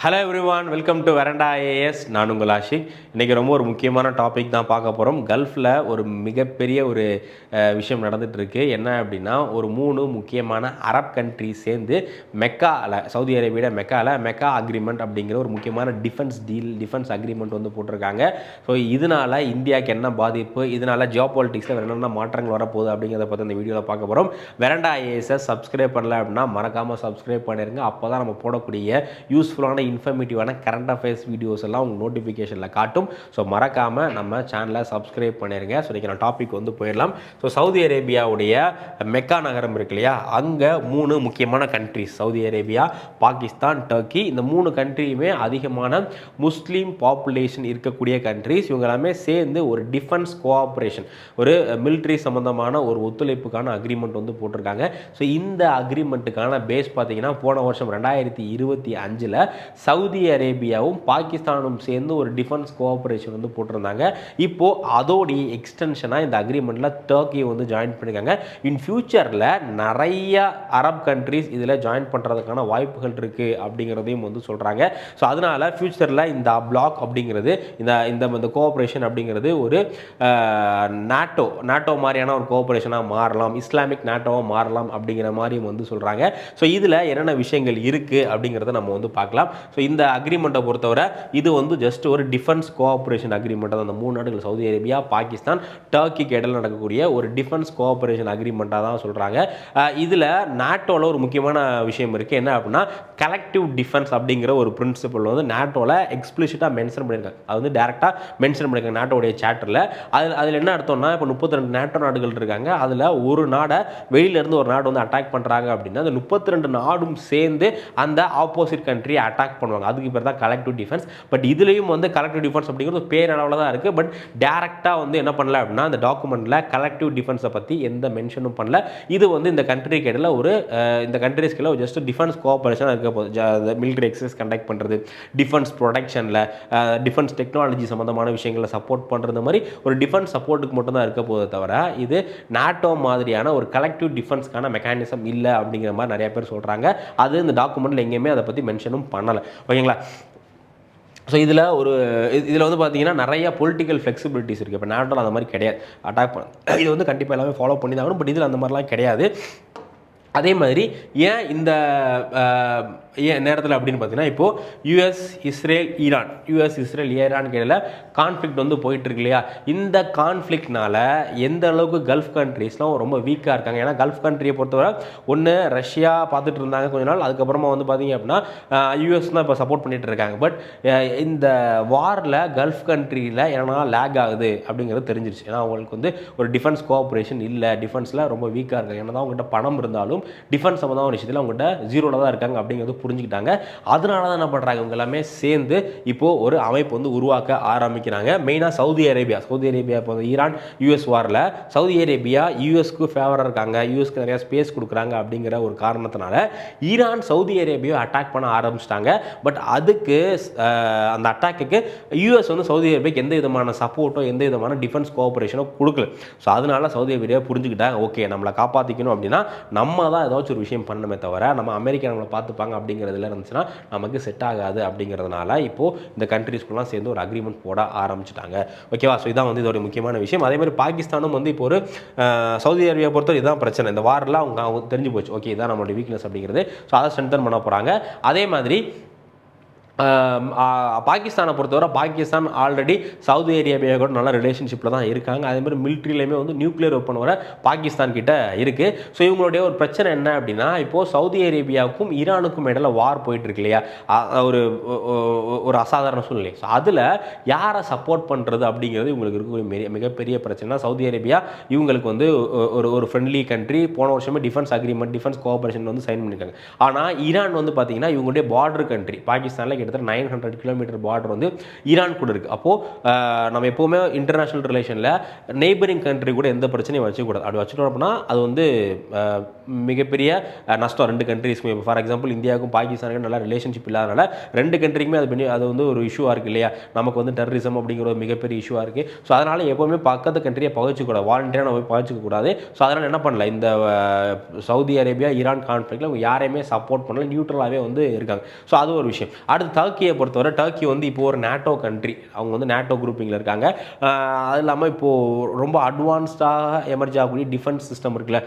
Hello everyone, welcome to Veranda IAS. நான் உங்கள் ஆஷிக். இன்றைக்கி ரொம்ப ஒரு முக்கியமான டாபிக் தான் பார்க்க போகிறோம். கல்ஃபில் ஒரு மிகப்பெரிய ஒரு விஷயம் நடந்துகிட்ருக்கு. என்ன அப்படின்னா, ஒரு 3 முக்கியமான அரப் கண்ட்ரி சேர்ந்து மெக்காவில், சவுதி அரேபியாவில் மெக்கா அக்ரிமெண்ட் அப்படிங்கிற ஒரு முக்கியமான டிஃபென்ஸ் அக்ரிமெண்ட் வந்து போட்டிருக்காங்க. ஸோ இதனால் இந்தியாவுக்கு என்ன பாதிப்பு, இதனால் ஜியோபாலிட்டிக்ஸில் என்னென்ன மாற்றங்கள் வரப்போகுது அப்படிங்கிறத பற்றி இந்த வீடியோவில் பார்க்க போகிறோம். வெரண்டா ஐஏஎஸை சப்ஸ்கிரைப் பண்ணல அப்படின்னா மறக்காமல் சப்ஸ்கிரைப் பண்ணிடுங்க. அப்போ தான் நம்ம போடக்கூடிய யூஸ்ஃபுல்லான இன்ஃபர்மேட்டிவான கரண்ட் அஃபேர்ஸ் வீடியோஸ் எல்லாம் உங்கள் நோட்டிஃபிகேஷனில் காட்டும். ஸோ மறக்காமல் நம்ம சேனலை சப்ஸ்கிரைப் பண்ணிடுங்க. ஸோ இன்றைக்கி நான் டாபிக் வந்து போயிடலாம். ஸோ சவுதி அரேபியாவுடைய மெக்கா நகரம் இருக்கு இல்லையா, அங்கே 3 முக்கியமான countries, Saudi Arabia, Pakistan, Turkey. இந்த 3 கண்ட்ரியுமே அதிகமான முஸ்லீம் பாப்புலேஷன் இருக்கக்கூடிய கண்ட்ரிஸ். இவங்க எல்லாமே சேர்ந்து ஒரு டிஃபென்ஸ் கோஆப்ரேஷன், ஒரு மிலிட்ரி சம்மந்தமான ஒரு ஒத்துழைப்புக்கான அக்ரிமெண்ட் வந்து போட்டிருக்காங்க. ஸோ இந்த அக்ரிமெண்ட்டுக்கான பேஸ் பார்த்தீங்கன்னா, போன வருஷம் 2025 சவுதி அரேபியாவும் பாகிஸ்தானும் சேர்ந்து ஒரு டிஃபென்ஸ் கோஆப்ரேஷன் வந்து போட்டிருந்தாங்க. இப்போது அதோடைய எக்ஸ்டென்ஷனாக இந்த அக்ரிமெண்ட்டில் டர்க்கியை வந்து ஜாயின் பண்ணியிருக்காங்க. இன் ஃபியூச்சரில் நிறைய அரப் கண்ட்ரிஸ் இதில் ஜாயின் பண்ணுறதுக்கான வாய்ப்புகள் இருக்குது அப்படிங்கிறதையும் வந்து சொல்கிறாங்க. ஸோ அதனால் ஃபியூச்சரில் இந்த பிளாக் அப்படிங்கிறது, இந்த கோஆப்ரேஷன் அப்படிங்கிறது ஒரு நாட்டோ மாதிரியான ஒரு கோஆப்ரேஷனாக மாறலாம், இஸ்லாமிக் நாட்டோவாக மாறலாம் அப்படிங்கிற மாதிரியும் வந்து சொல்கிறாங்க. ஸோ இதில் என்னென்ன விஷயங்கள் இருக்குது அப்படிங்கிறத நம்ம வந்து பார்க்கலாம். ஸோ இந்த அக்ரிமெண்ட்டை பொறுத்தவரை இது வந்து ஜஸ்ட் ஒரு டிஃபென்ஸ் கோஆப்ரேஷன் அக்ரிமெண்ட் தான். அந்த 3 நாடுகள், சவுதி அரேபியா, பாகிஸ்தான், டர்க்கிக்கு இடையில் நடக்கக்கூடிய ஒரு டிஃபென்ஸ் கோஆப்ரேஷன் அக்ரிமெண்ட்டாக தான் சொல்கிறாங்க. இதில் நாட்டோவில் ஒரு முக்கியமான விஷயம் இருக்குது. என்ன அப்படின்னா, கலெக்டிவ் டிஃபென்ஸ் அப்படிங்கிற ஒரு பிரின்சிபல் வந்து நாட்டோவில் எக்ஸ்பிளிசிட்டாக மென்ஷன் பண்ணியிருக்காங்க. அது வந்து டேரெக்டாக மென்ஷன் பண்ணியிருக்காங்க நாட்டோடைய சார்ட்டரில். அதில் என்ன அர்த்தம்னா, இப்போ 32 நாட்டோ நாடுகள் இருக்காங்க. அதில் ஒரு நாடை வெளியிலேருந்து ஒரு நாடு வந்து அட்டாக் பண்ணுறாங்க அப்படின்னா, அந்த 32 நாடும் சேர்ந்து அந்த ஆப்போசிட் கண்ட்ரி அட்டாக் பண்ணுவாங்க. அதுக்கு பேர் தான் கலெக்டிவ் டிஃபென்ஸ். பட் இதுலேயும் வந்து கலெக்டிவ் டிஃபென்ஸ் அப்படிங்கிறது பேரளவில் தான் இருக்குது. பட் டேரெக்டாக வந்து என்ன பண்ணல அப்படின்னா, அந்த டாக்குமெண்ட்டில் கலெக்டிவ் டிஃபென்ஸை பற்றி எந்த மென்ஷனும் பண்ணல. இது வந்து இந்த கண்ட்ரிக்கு இடையில் ஒரு இந்த கண்ட்ரிஸ்க்கு ஜஸ்ட் டிஃபென்ஸ் கோஆப்ரேஷனாக இருக்க போகுது. மிலிட்ரி எக்ஸசைஸ் கண்டக்ட் பண்ணுறது, டிஃபென்ஸ் ப்ரொடக்ஷனில், டிஃபென்ஸ் டெக்னாலஜி சம்மந்தமான விஷயங்களை சப்போர்ட் பண்ணுறது மாதிரி ஒரு டிஃபென்ஸ் சப்போர்ட்டுக்கு மட்டும் தான் இருக்க போதே தவிர, இது நாட்டோ மாதிரியான ஒரு கலெக்டிவ் டிஃபென்ஸ்க்கான மெக்கானிசம் இல்லை அப்படிங்கிற மாதிரி நிறைய பேர் சொல்கிறாங்க. அது இந்த டாக்குமெண்ட்டில் எங்கேயுமே அதை பற்றி மென்ஷனும் பண்ணலை. ஓகேங்களா? ஸோ இதில் வந்து பார்த்தீங்கன்னா நிறைய பொலிட்டிக்கல் ஃப்ளெக்சிபிலிட்டிஸ் இருக்குது. இப்போ நாட்டோவில் அந்த மாதிரி கிடையாது. அட்டாக் பண்ண இது வந்து கண்டிப்பாக எல்லாமே ஃபாலோ பண்ணி தான் ஆகணும். பட் இதில் அந்த மாதிரிலாம் கிடையாது. அதே மாதிரி ஏன் இந்த நேரத்தில் அப்படின்னு பார்த்தீங்கன்னா, இப்போது யூஎஸ் இஸ்ரேல் ஈரான் இடையில் கான்ஃப்ளிக்ட் வந்து போயிட்டுருக்கு இல்லையா. இந்த கான்ஃப்ளிக்ட்னால எந்த அளவுக்கு கல்ஃப் கண்ட்ரீஸ்லாம் ரொம்ப வீக்காக இருக்காங்க. ஏன்னா கல்ஃப் கண்ட்ரியை பொறுத்தவரை ஒன்று ரஷ்யா பார்த்துட்டு இருந்தாங்க கொஞ்ச நாள். அதுக்கப்புறமா வந்து பார்த்தீங்க அப்படின்னா யூஎஸ் தான் இப்போ சப்போர்ட் பண்ணிகிட்டு இருக்காங்க. பட் இந்த வாரில் கல்ஃப் கண்ட்ரியில் என்னன்னா லேக் ஆகுது அப்படிங்கிறது தெரிஞ்சிருச்சு. ஏன்னா அவங்களுக்கு வந்து ஒரு டிஃபென்ஸ் கோஆப்ரேஷன் இல்லை, டிஃபென்ஸில் ரொம்ப வீக்காக இருக்காங்க. ஏன்னா தான் அவங்ககிட்ட பணம் இருந்தாலும் டிஃபென்ஸ் சம்மந்தமான விஷயத்தில் அவங்ககிட்ட ஜீரோவில் தான் இருக்காங்க அப்படிங்கிறது புரிஞ்சுக்கிட்டாங்க. அதனால தான் என்ன பண்ணுறாங்க, இவங்க எல்லாமே சேர்ந்து இப்போது ஒரு அமைப்பு வந்து உருவாக்க ஆரம்பிக்கிறாங்க. மெயினாக சவுதி அரேபியா இப்போ ஈரான் யூஎஸ் வாரில் சவுதி அரேபியா யூஎஸ்க்கு ஃபேவராக இருக்காங்க, யூஎஸ்க்கு நிறையா ஸ்பேஸ் கொடுக்குறாங்க அப்படிங்கிற ஒரு காரணத்தினால ஈரான் சவுதி அரேபியா அட்டாக் பண்ண ஆரம்பிச்சிட்டாங்க. பட் அதுக்கு அந்த அட்டாக்குக்கு யூஎஸ் வந்து சவுதி அரேபியாவுக்கு எந்த விதமான சப்போர்ட்டோ எந்த விதமான டிஃபென்ஸ் கோஆப்ரேஷனோ கொடுக்கல. ஸோ அதனால சவுதி அரேபியா புரிஞ்சுக்கிட்டாங்க, ஓகே நம்மளை காப்பாற்றிக்கணும் அப்படின்னா நம்ம தான் ஏதாச்சும் ஒரு விஷயம் பண்ணணுமே தவிர நம்ம அமெரிக்கா நம்மளை பார்த்துப்பாங்க அப்படிங்கிறதுல இருந்துச்சுன்னா நமக்கு செட் ஆகாது. அப்படிங்கிறதுனால இப்போது இந்த கண்ட்ரிஸ்குலாம் சேர்ந்து ஒரு அக்ரிமெண்ட் போட ஆரம்பிச்சிட்டாங்க. ஓகேவா? ஸோ இதான் வந்து இதோட முக்கியமான விஷயம். அதே மாதிரி பாகிஸ்தானும் வந்து இப்போ ஒரு சவுதி அரேபியா பொறுத்தவரை இதுதான் பிரச்சனை. இந்த வாரில் அவங்க தெரிஞ்சு போச்சு, ஓகே இதான் நம்மளோட வீக்னஸ் அப்படிங்கிறது. ஸோ அதை ஸ்ட்ரென்தன் பண்ண போகிறாங்க. அதே மாதிரி பாகிஸ்தானை பொறுத்தவரை பாகிஸ்தான் ஆல்ரெடி சவுதி அரேபியா கூட நல்ல ரிலேஷன்ஷிப்பில் தான் இருக்காங்க. அதேமாதிரி மிலிட்ரியிலையுமே வந்து நியூக்ளியர் வெப்பன் வர பாகிஸ்தான் கிட்ட இருக்குது. ஸோ இவங்களுடைய ஒரு பிரச்சனை என்ன அப்படின்னா, இப்போது சவுதி அரேபியாவுக்கும் ஈரானுக்கும் இடையில வார் போயிட்டுருக்கு இல்லையா, ஒரு அசாதாரண சூழ்நிலை. ஸோ அதில் யாரை சப்போர்ட் பண்ணுறது அப்படிங்கிறது இவங்களுக்கு இருக்கக்கூடிய மிகப்பெரிய பிரச்சனை. சவுதி அரேபியா இவங்களுக்கு வந்து ஒரு ஃப்ரெண்ட்லி கண்ட்ரி, போன வருஷமே டிஃபென்ஸ் அக்ரிமெண்ட், டிஃபென்ஸ் கோஆப்ரேஷன் வந்து சைன் பண்ணியிருக்காங்க. ஆனால் ஈரான் வந்து பார்த்தீங்கன்னா இவங்களுடைய பார்டர் கண்ட்ரி, பாகிஸ்தானில் 900 கிலோமீட்டர் பார்டர் வந்து ஈரான் கூட இருக்குது. அப்போது நம்ம எப்போவுமே இன்டர்நேஷனல் ரிலேஷனில் நெய்பரிங் கண்ட்ரி கூட எந்த பிரச்சனையும் வச்சுக்கூடாது. அப்படி வச்சுட்டோம் அப்படின்னா அது வந்து மிகப்பெரிய நஷ்டம் ரெண்டு கண்ட்ரிஸ்க்குமே. இப்போ ஃபார் எக்ஸாம்பிள் இந்தியாவுக்கும் பாகிஸ்தானுக்கும் நல்லா ரிலேஷன்ஷிப் இல்லாதனால ரெண்டு கண்ட்ரிக்குமே அது வந்து ஒரு இஷ்யூவாக இருக்குது இல்லையா. நமக்கு வந்து டெரரிசம் அப்படிங்கிற ஒரு மிகப்பெரிய இஷ்யூவாக இருக்குது. ஸோ அதனால் எப்போவுமே பக்கத்து கண்ட்ரியை பகிச்சிக்கூடாது, வாலண்டியராக நம்ம போய் பகிச்சிக்கக்கூடாது. ஸோ அதனால் என்ன பண்ணல, இந்த சவுதி அரேபியா ஈரான் கான்ஃப்ளிக்டில் அவங்க யாரையுமே சப்போர்ட் பண்ணல, நியூட்ரலாகவே வந்து இருக்காங்க. ஸோ அது ஒரு விஷயம். அடுத்து டர்க்கியை பொறுத்தவரை டர்க்கி வந்து இப்போ ஒரு நேட்டோ கண்ட்ரி, அவங்க வந்து நேட்டோ குரூப்பிங்கில் இருக்காங்க. அது இல்லாமல் இப்போது ரொம்ப அட்வான்ஸ்டாக எமர்ஜ் ஆகக்கூடிய டிஃபென்ஸ் சிஸ்டம் இருக்குல்ல,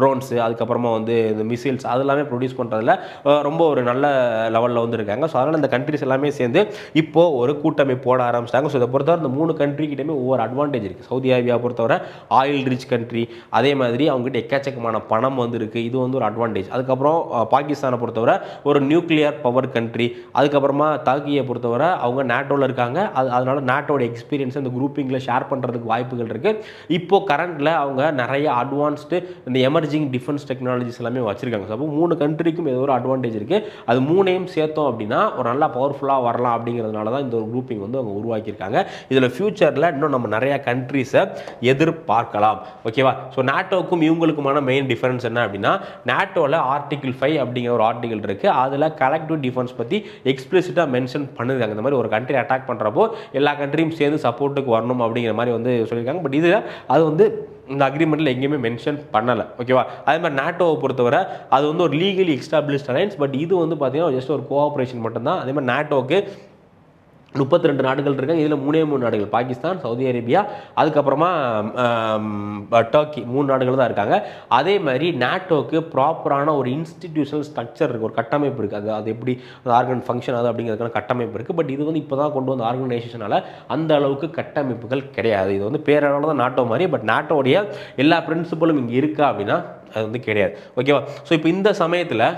ட்ரோன்ஸு அதுக்கப்புறமா வந்து இந்த மிசைல்ஸ் அது எல்லாமே ப்ரொடியூஸ் பண்ணுறதுல ரொம்ப ஒரு நல்ல லெவலில் வந்து இருக்காங்க. ஸோ அதனால் இந்த கண்ட்ரிஸ் எல்லாமே சேர்ந்து இப்போது ஒரு கூட்டமைப்பு போட ஆரம்பிச்சிட்டாங்க. ஸோ இதை பொறுத்தவரை இந்த 3 கண்ட்ரிக்கிட்டேயுமே ஒவ்வொரு அட்வான்டேஜ் இருக்குது. சவுதி அரேபியா பொறுத்தவரை ஆயில் ரிச் கண்ட்ரி, அதே மாதிரி அவங்ககிட்ட எக்கச்சக்கமான பணம் வந்து இருக்குது, இது வந்து ஒரு அட்வான்டேஜ். அதுக்கப்புறம் பாகிஸ்தானை பொறுத்தவரை ஒரு நியூக்ளியர் பவர் கண்ட்ரி, அதுக்கப்புறமா டர்க்கியை பொறுத்தவரை அவங்க நேட்டோவில் இருக்காங்க. அதனால நேட்டோட எக்ஸ்பீரியன்ஸ் இந்த குரூப்பிங்கில் ஷேர் பண்ணுறதுக்கு வாய்ப்புகள் இருக்குது. இப்போது கரண்டில் அவங்க நிறைய அட்வான்ஸ்டு இந்த எமர்ஜிங் டிஃபென்ஸ் டெக்னாலஜிஸ் எல்லாமே வச்சுருக்காங்க. ஸோ அப்போ 3 கண்ட்ரிக்கும் ஏதோ ஒரு அட்வான்டேஜ் இருக்குது. அது 3ஐயும் சேர்த்தோம் அப்படின்னா ஒரு நல்லா பவர்ஃபுல்லாக வரலாம் அப்படிங்கிறதுனால தான் இந்த ஒரு குரூப்பிங் வந்து அவங்க உருவாக்கியிருக்காங்க. இதில் ஃபியூச்சரில் இன்னும் நம்ம நிறைய கண்ட்ரிஸை எதிர்பார்க்கலாம். ஓகேவா? ஸோ நேட்டோக்கும் இவங்களுக்குமான மெயின் டிஃபரன்ஸ் என்ன அப்படின்னா, நேட்டோவில் ஆர்டிகிள் 5 அப்படிங்கிற ஒரு ஆர்டிகிள் இருக்குது. அதில் கலெக்டிவ் டிஃபென்ஸ் பற்றி எக்ஸ்பிளிசிட்டாக மென்ஷன் பண்ணிருக்காங்க. இந்த மாதிரி ஒரு கண்ட்ரி அட்டாக் பண்ணுறப்போ எல்லா கண்ட்ரியும் சேர்ந்து சப்போர்ட்டுக்கு வரணும் அப்படிங்கிற மாதிரி வந்து சொல்லியிருக்காங்க. பட் இது அது வந்து இந்த அக்ரிமெண்ட்டில் எங்கேயுமே மென்ஷன் பண்ணலை. ஓகேவா? அதே மாதிரி நேட்டோவை பொறுத்தவரை அது வந்து ஒரு லீகலி எஸ்டாப்ளிஷ்ட் அலைன்ஸ். பட் இது வந்து பார்த்தீங்கன்னா ஜஸ்ட் ஒரு கோஆப்ரேஷன் மட்டும்தான். அதே மாதிரி நேட்டோவுக்கு 32 நாடுகள் இருக்காங்க. இதில் 3 நாடுகள், பாகிஸ்தான், சவுதி அரேபியா, அதுக்கப்புறமா டர்க்கி, 3 நாடுகள் தான் இருக்காங்க. அதே மாதிரி நேட்டோக்கு ப்ராப்பரான ஒரு இன்ஸ்டிடியூஷனல் ஸ்ட்ரக்சர் இருக்குது, ஒரு கட்டமைப்பு இருக்குது. அது எப்படி அந்த ஆர்கன் ஃபங்க்ஷன் ஆகுது அப்படிங்கிறதுக்கான கட்டமைப்பு இருக்குது. பட் இது வந்து இப்போ தான் கொண்டு வந்த ஆர்கனைசேஷனால் அந்த அளவுக்கு கட்டமைப்புகள் கிடையாது. இது வந்து பேரளவில் தான் நாட்டோ மாதிரி. பட் நாட்டோடைய எல்லா பிரின்சிபலும் இங்கே இருக்கா அப்படின்னா அது வந்து கிடையாது. ஓகேவா? ஸோ இப்போ இந்த சமயத்தில்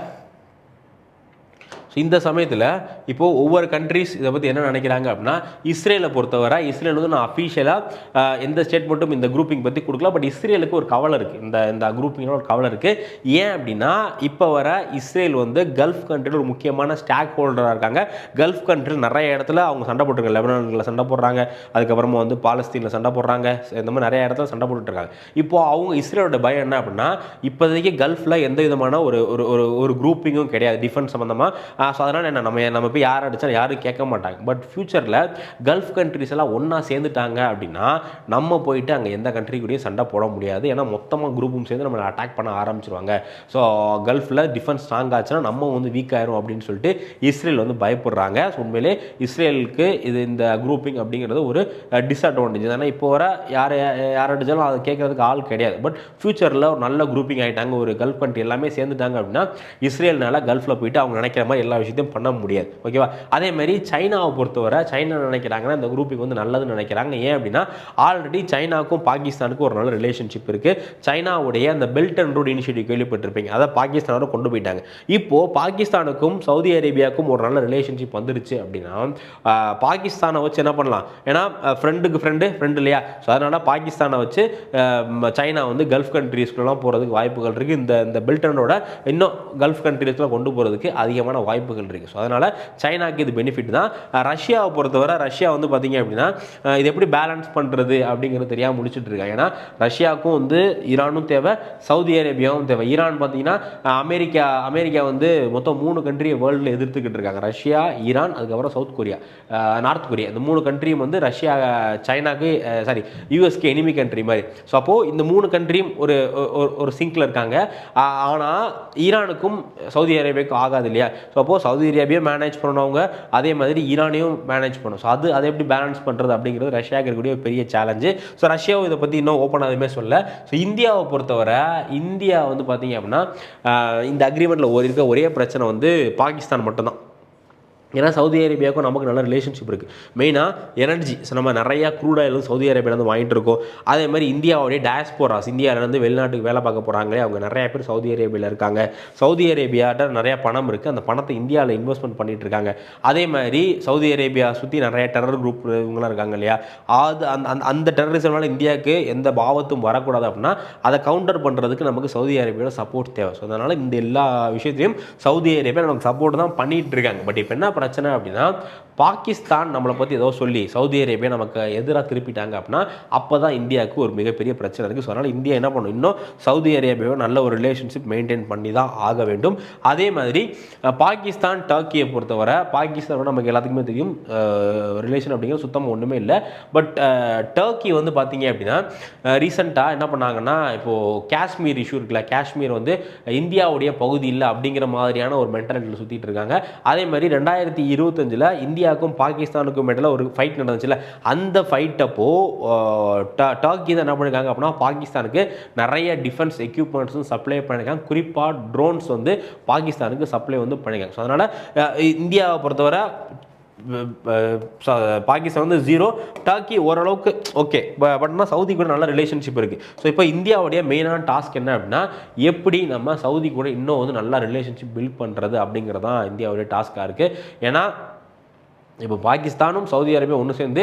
இப்போது ஒவ்வொரு கண்ட்ரிஸ் இதை பற்றி என்ன நினைக்கிறாங்க அப்படின்னா, இஸ்ரேலை பொறுத்தவரை இஸ்ரேல் வந்து நான் அஃபீஷியலாக எந்த ஸ்டேட்மெண்ட்டும் இந்த குரூப்பிங் பற்றி கொடுக்கல. பட் இஸ்ரேலுக்கு ஒரு கவலை இருக்குது, இந்த குரூப்பிங்கில் ஒரு கவலை இருக்குது. ஏன் அப்படின்னா இப்போ வர இஸ்ரேல் வந்து கல்ஃப் கண்ட்ரியில் ஒரு முக்கியமான ஸ்டாக் ஹோல்டராக இருக்காங்க. கல்ஃப் கண்ட்ரியில் நிறைய இடத்துல அவங்க சண்டை போட்டுருக்காங்க. லெபனானில் சண்டை போடுறாங்க, அதுக்கப்புறமா வந்து பாலஸ்தீனில் சண்டை போடுறாங்க. இந்த மாதிரி நிறைய இடத்துல சண்டை போட்டுருக்காங்க. இப்போது அவங்க இஸ்ரேலோட பயம் என்ன அப்படின்னா, இப்போதைக்கு கல்ஃபில் எந்த விதமான ஒரு குரூப்பிங்கும் கிடையாது டிஃபென்ஸ் சம்மந்தமாக. ஸோ அதனால் என்ன நம்ம போய் யார் அடித்தாலும் யாரும் கேட்க மாட்டாங்க. பட் ஃபியூச்சரில் கல்ஃப் கண்ட்ரிஸ் எல்லாம் ஒன்றா சேர்ந்துட்டாங்க அப்படின்னா நம்ம போயிட்டு அங்கே எந்த கண்ட்ரி கூடயும் சண்டை போட முடியாது. ஏன்னா மொத்தமாக குரூப்பும் சேர்ந்து நம்மளை அட்டாக் பண்ண ஆரம்பிச்சிருவாங்க. ஸோ கல்ஃபில் டிஃபென்ஸ் ஸ்ட்ராங் ஆச்சுன்னா நம்ம வந்து வீக் ஆயிரும் அப்படின்னு சொல்லிட்டு இஸ்ரேல் வந்து பயப்படுறாங்க. ஸோ உண்மையிலே இஸ்ரேலுக்கு இந்த குரூப்பிங் அப்படிங்கிறது ஒரு டிஸ்அட்வான்டேஜ். ஏன்னா இப்போ வர யார் அடித்தாலும் அதை கேட்கறதுக்கு ஆள் கிடையாது. பட் ஃபியூச்சரில் ஒரு நல்ல குரூப்பிங் ஆகிட்டாங்க, ஒரு கல்ஃப் கண்ட்ரி எல்லாமே சேர்ந்துட்டாங்க அப்படின்னா இஸ்ரேல்னால கல்ஃபில் போயிட்டு அவங்க நினைக்கிற மாதிரி எல்லா விஷயத்தையும் பண்ண முடியாது. ஓகேவா? அதே மாதிரி சைனாவை பொறுத்தவரை சைனா நினைக்கிறாங்கன்னா இந்த குரூப்பிங் வந்து நல்லதுன்னு நினைக்கிறாங்க. ஏன் அப்படின்னா ஆல்ரெடி சைனாவுக்கும் பாகிஸ்தானுக்கும் ஒரு நல்ல ரிலேஷன்ஷிப் இருக்குது. சைனாவுடைய அந்த பெல்ட் அண்ட் ரோட் இனிஷியேட்டிவ் கேள்விப்பட்டிருப்பீங்க, அதை பாகிஸ்தானோட கொண்டு போயிட்டாங்க. இப்போது பாகிஸ்தானுக்கும் சவுதி அரேபியாவுக்கும் ஒரு நல்ல ரிலேஷன்ஷிப் வந்துருச்சு அப்படின்னா பாகிஸ்தானை வச்சு என்ன பண்ணலாம்? ஏன்னா ஃப்ரெண்டுக்கு ஃப்ரெண்டு இல்லையா? ஸோ அதனால் பாகிஸ்தானை வச்சு சைனா வந்து கல்ஃப் கண்ட்ரீஸ்க்குலாம் போகிறதுக்கு வாய்ப்புகள் இருக்குது. இந்த பெல்ட் அண்ட் ரோட இன்னும் கல்ஃப் கண்ட்ரீஸ்லாம் கொண்டு போகிறதுக்கு அதிகமான வாய்ப்புகள் இருக்குது. ஸோ அதனால் சைனாக்கு இது பெனிஃபிட் தான். ரஷ்யாவை பொறுத்தவரை ரஷ்யா வந்து பார்த்தீங்க அப்படின்னா இது எப்படி பேலன்ஸ் பண்ணுறது அப்படிங்கிறது தெரியாமல் முடிச்சுட்டு இருக்காங்க. ஏன்னா ரஷ்யாவுக்கும் வந்து ஈரானும் தேவை, சவுதி அரேபியாவும் தேவை. ஈரான் பார்த்தீங்கன்னா அமெரிக்கா வந்து மொத்தம் 3 கண்ட்ரியை வேர்ல்டில் எதிர்த்துக்கிட்டு இருக்காங்க. ரஷ்யா, ஈரான், அதுக்கப்புறம் நார்த் கொரியா. இந்த 3 கண்ட்ரியும் வந்து சைனாக்கு யூஎஸ்க்கு எனிமி கண்ட்ரி மாதிரி. ஸோ அப்போது இந்த 3 கண்ட்ரியும் ஒரு சிங்கில் இருக்காங்க. ஆனால் ஈரானுக்கும் சவுதி அரேபியாவுக்கும் ஆகாது இல்லையா? ஸோ அப்போது சவுதி அரேபியா மேனேஜ் பண்ணவங்க, அதே மாதிரி ஈரானையும் மேனேஜ் பண்ணும். ஸோ அதை எப்படி பேலன்ஸ் பண்ணுறது அப்படிங்கிறது ரஷ்யாவுக்கு இருக்கக்கூடிய ஒரு பெரிய சேலஞ்சு. ஸோ ரஷ்யாவும் இதை பற்றி இன்னும் ஓப்பனாக எதுவுமே சொல்ல. ஸோ இந்தியாவை பொறுத்தவரை இந்தியா வந்து பார்த்தீங்க அப்படின்னா இந்த அக்ரிமெண்ட்டில் இருக்க ஒரே பிரச்சனை வந்து பாகிஸ்தான் மட்டும்தான். ஏன்னா சவுதி அரேபியாவுக்கும் நமக்கு நல்ல ரிலேஷன்ஷிப் இருக்குது. மெயினாக எனர்ஜி, ஸோ நம்ம நிறையா க்ரூட் ஆயில் சவுதி அரேபியாவிலேருந்து வாங்கிட்டு இருக்கோம். அதே மாதிரி இந்தியாவுடைய டயஸ்போராஸ், இந்தியாவிலேருந்து வெளிநாட்டுக்கு வேலை பார்க்க போகிறாங்களே அவங்க நிறையா பேர் சவுதி அரேபியாவில் இருக்காங்க. சவுதி அரேபியாட்ட நிறையா பணம் இருக்குது, அந்த பணத்தை இந்தியாவில் இன்வெஸ்ட்மெண்ட் பண்ணிகிட்டு இருக்காங்க. அதே மாதிரி சவுதி அரேபியா சுற்றி நிறைய டெரர் குரூப் இவங்களாம் இருக்காங்க இல்லையா? அந்த டெரரிசம்னால இந்தியாவுக்கு எந்த பாவத்தும் வரக்கூடாது அப்படின்னா அதை கவுண்டர் பண்ணுறதுக்கு நமக்கு சவுதி அரேபியாவோட சப்போர்ட் தேவை. ஸோ அதனால் இந்த எல்லா விஷயத்தையும் சவுதி அரேபியா நமக்கு சப்போர்ட் தான் பண்ணிகிட்டு இருக்காங்க. பட் இப்போ என்ன பிரச்சனை அப்படின்னா, பாகிஸ்தான் நம்மளை பற்றி ஏதோ சொல்லி சவுதி அரேபியா நமக்கு எதிராக திருப்பிட்டாங்க அப்படின்னா அப்போ தான் இந்தியாவுக்கு ஒரு மிகப்பெரிய பிரச்சனை இருக்குது. ஸோ அதனால் இந்தியா என்ன பண்ணணும்? இன்னும் சவுதி அரேபியாவை நல்ல ஒரு ரிலேஷன்ஷிப் மெயின்டைன் பண்ணி தான் ஆக வேண்டும். அதே மாதிரி பாகிஸ்தான் டர்க்கியை பொறுத்தவரை பாகிஸ்தானோட நமக்கு எல்லாத்துக்குமே தெரியும் ரிலேஷன் அப்படிங்கிறது சுத்தமாக ஒன்றுமே இல்லை. பட் டர்க்கி வந்து பார்த்தீங்க அப்படின்னா ரீசெண்டாக என்ன பண்ணாங்கன்னா, இப்போது காஷ்மீர் இஷ்யூ இருக்குல்ல, காஷ்மீர் வந்து இந்தியாவுடைய பகுதி இல்லை அப்படிங்கிற மாதிரியான ஒரு மென்டாலிட்டியில் சுற்றிட்டு இருக்காங்க. அதே மாதிரி 2025 இந்தியாவுக்கும் பாகிஸ்தானுக்கும் இடையில ஒரு ஃபைட் நடந்துச்சுல, அந்த ஃபைட் அப்போ டர்க்கி தான் என்ன பண்ணியிருக்காங்க அப்படின்னா பாகிஸ்தானுக்கு நிறைய டிஃபென்ஸ் எக்யூப்மெண்ட்ஸும் சப்ளை பண்ணியிருக்காங்க. குறிப்பாக ட்ரோன்ஸ் வந்து பாகிஸ்தானுக்கு சப்ளை வந்து பண்ணியிருக்காங்க. ஸோ அதனால் இந்தியாவை பொறுத்தவரை பாகிஸ்தான் வந்து 0, டர்க்கி ஓரளவுக்கு ஓகே, பட்னா சவுதி கூட நல்ல ரிலேஷன்ஷிப் இருக்குது. ஸோ இப்போ இந்தியாவுடைய மெயினான டாஸ்க் என்ன அப்படின்னா, எப்படி நம்ம சவுதி கூட இன்னும் வந்து நல்லா ரிலேஷன்ஷிப் பில்ட் பண்ணுறது அப்படிங்கிறது தான் இந்தியாவுடைய டாஸ்க்காக இருக்குது. ஏன்னா இப்போ பாகிஸ்தானும் சவுதி அரேபியா ஒன்று சேர்ந்து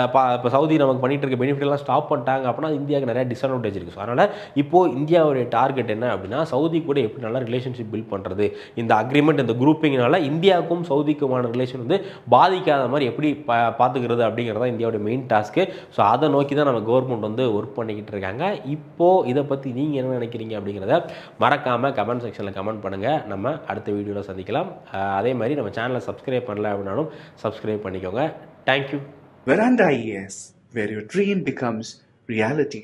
இப்போ சவுதி நமக்கு பண்ணிட்டு இருக்க பெனிஃபிட்லாம் ஸ்டாப் பண்ணிட்டாங்க அப்படின்னா இந்தியாவுக்கு நிறைய டிஸ்அட்வான்டேஜ் இருக்குது. ஸோ அதனால் இப்போது இந்தியாவுடைய டார்கெட் என்ன அப்படின்னா, சவுதி கூட எப்படி நல்லா ரிலேஷன்ஷிப் பில்ட் பண்ணுறது, இந்த அக்ரிமெண்ட் இந்த குரூப்பிங்னால இந்தியாவுக்கும் சவுதிக்குமான ரிலேஷன் வந்து பாதிக்காத மாதிரி எப்படி பார்த்துக்கிறது அப்படிங்கிறதா இந்தியாவுடைய மெயின் டாஸ்க்கு. ஸோ அதை நோக்கி தான் நம்ம கவர்மெண்ட் வந்து ஒர்க் பண்ணிக்கிட்டு இருக்காங்க. இப்போது இதை பற்றி நீங்கள் என்ன நினைக்கிறீங்க அப்படிங்கிறத மறக்காமல் கமெண்ட் செக்ஷனில் கமெண்ட் பண்ணுங்கள். நம்ம அடுத்த வீடியோவில் சந்திக்கலாம். அதே மாதிரி நம்ம சேனலை சப்ஸ்கிரைப் பண்ணல அப்படின்னாலும் சப்ஸ்கிரைப் பண்ணிக்கோங்க. Thank you. Veranda IAS, where your dream becomes reality.